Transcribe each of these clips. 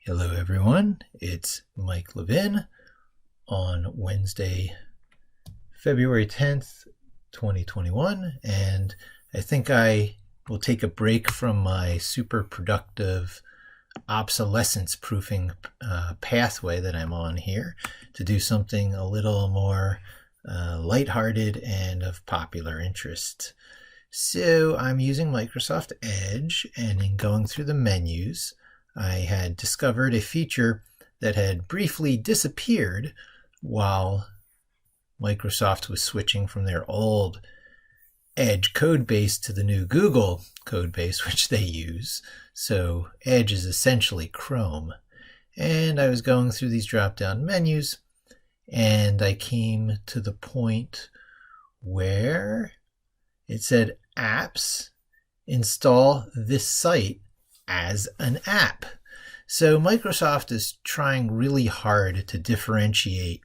Hello everyone, it's Mike Levin on Wednesday, February 10th, 2021, and I think I will take a break from my super productive obsolescence proofing pathway that I'm on here to do something a little more lighthearted and of popular interest. So I'm using Microsoft Edge, and in going through the menus, I had discovered a feature that had briefly disappeared while Microsoft was switching from their old Edge code base to the new Google code base, which they use. So Edge is essentially Chrome. And I was going through these drop-down menus, and I came to the point where it said apps, install this site as an app. So Microsoft is trying really hard to differentiate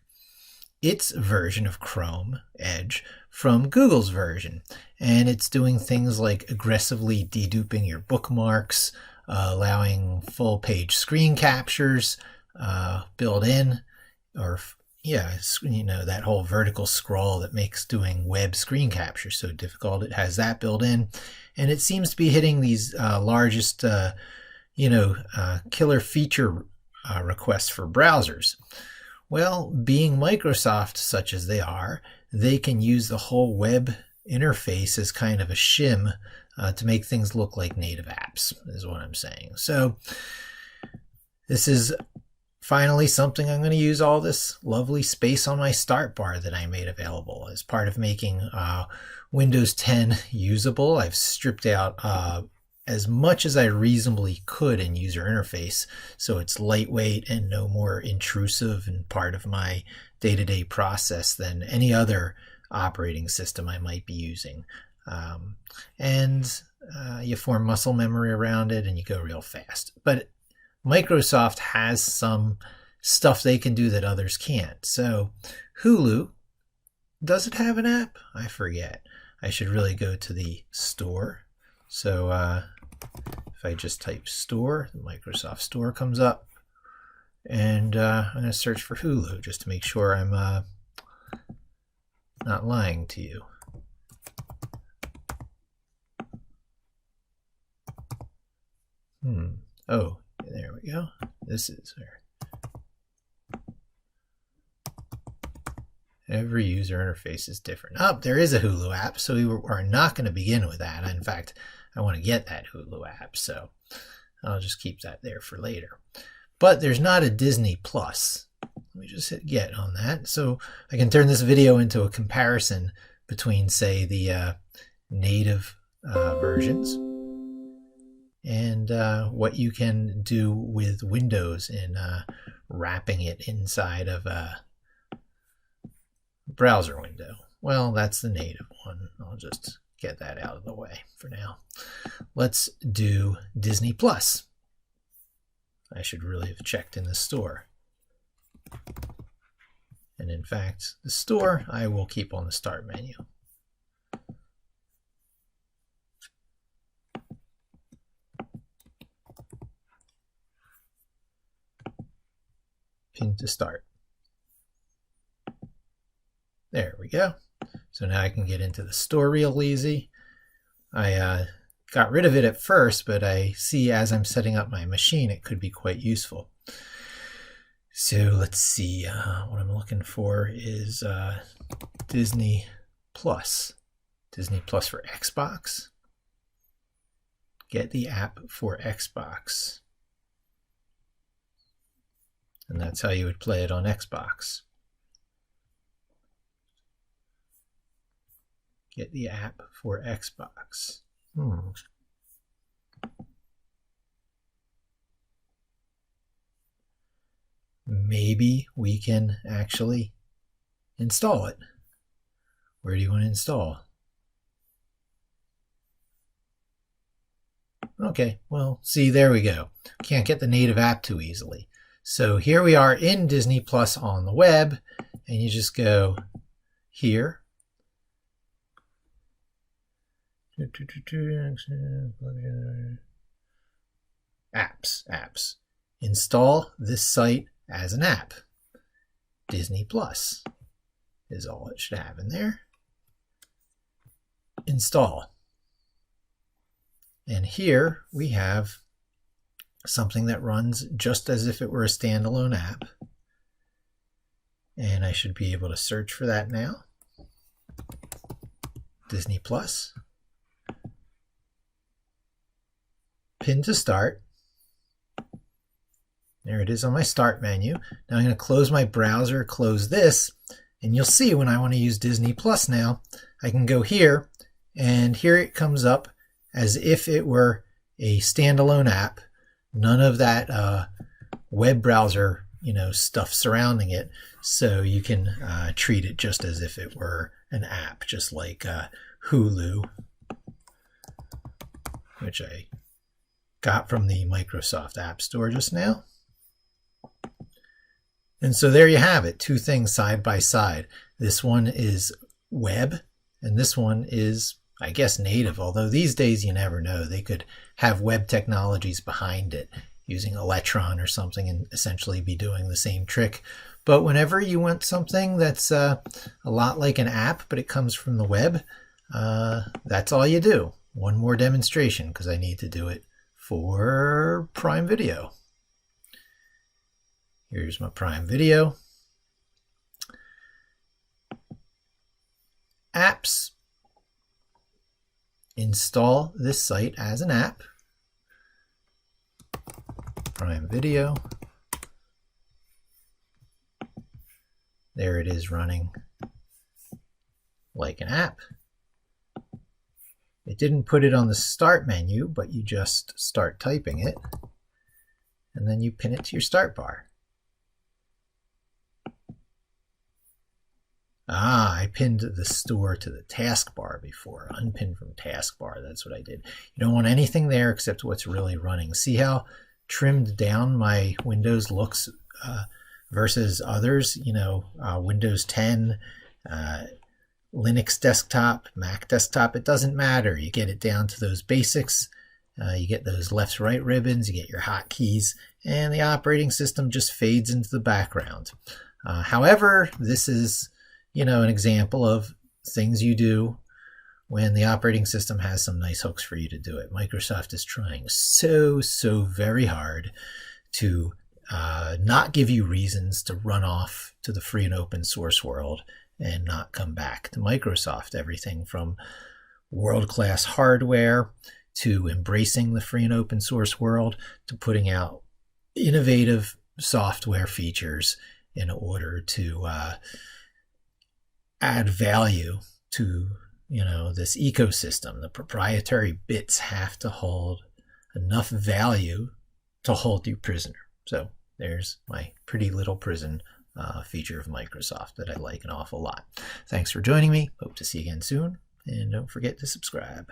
its version of Chrome, Edge, from Google's version. And it's doing things like aggressively deduping your bookmarks, allowing full page screen captures built in, or that whole vertical scroll that makes doing web screen capture so difficult. It has that built in, and it seems to be hitting these largest, killer feature requests for browsers. Well, being Microsoft such as they are, they can use the whole web interface as kind of a shim to make things look like native apps, is what I'm saying. So this is finally something I'm going to use all this lovely space on my start bar that I made available as part of making Windows 10 usable. I've stripped out as much as I reasonably could in user interface, so it's lightweight and no more intrusive and part of my day-to-day process than any other operating system I might be using. You form muscle memory around it and you go real fast. But Microsoft has some stuff they can do that others can't. So Hulu, does it have an app? I forget. I should really go to the store. So if I just type store, the Microsoft Store comes up. And I'm going to search for Hulu just to make sure I'm not lying to you. Oh, there we go. This is where every user interface is different. Oh, there is a Hulu app, so we are not going to begin with that. In fact, I want to get that Hulu app, so I'll just keep that there for later. But there's not a Disney Plus. Let me just hit get on that. So I can turn this video into a comparison between, say, the native versions and what you can do with Windows in wrapping it inside of a browser window. Well, that's the native one. I'll just get that out of the way for now. Let's do Disney Plus. I should really have checked in the store. And in fact, the store I will keep on the start menu. Pin to start. There we go. So now I can get into the store real easy. I got rid of it at first, but I see as I'm setting up my machine, it could be quite useful. So let's see. What I'm looking for is Disney Plus. Disney Plus for Xbox. Get the app for Xbox. And that's how you would play it on Xbox. Get the app for Xbox. Maybe we can actually install it. Where do you want to install? Okay, well, see, there we go. Can't get the native app too easily. So here we are in Disney Plus on the web, and you just go here. Apps. install this site as an app. Disney Plus is all it should have in there. Install. And here we have something that runs just as if it were a standalone app. And I should be able to search for that now. Disney Plus. Pin to start. There it is on my start menu. Now I'm going to close my browser, close this, and you'll see when I want to use Disney Plus now, I can go here, and here it comes up as if it were a standalone app. None of that web browser, stuff surrounding it. So you can treat it just as if it were an app, just like Hulu, which I got from the Microsoft App Store just now. And so there you have it, two things side by side. This one is web, and this one is, I guess, native, although these days you never know. They could have web technologies behind it, using Electron or something, and essentially be doing the same trick. But whenever you want something that's a lot like an app, but it comes from the web, that's all you do. One more demonstration, because I need to do it for Prime Video. Here's my Prime Video. Apps. Install this site as an app. Prime Video. There it is running like an app. It didn't put it on the start menu, but you just start typing it, and then you pin it to your start bar. I pinned the store to the taskbar before. Unpinned from taskbar, that's what I did. You don't want anything there except what's really running. See how trimmed down my Windows looks versus others? Windows 10, Linux desktop, Mac desktop, it doesn't matter. You get it down to those basics. You get those left-right ribbons, you get your hotkeys, and the operating system just fades into the background. However, this is an example of things you do when the operating system has some nice hooks for you to do it. Microsoft is trying so very hard to not give you reasons to run off to the free and open source world and not come back to Microsoft. Everything from world-class hardware to embracing the free and open source world to putting out innovative software features in order to add value to this ecosystem. The proprietary bits have to hold enough value to hold you prisoner. So there's my pretty little prison feature of Microsoft that I like an awful lot. Thanks for joining me. Hope to see you again soon, and don't forget to subscribe.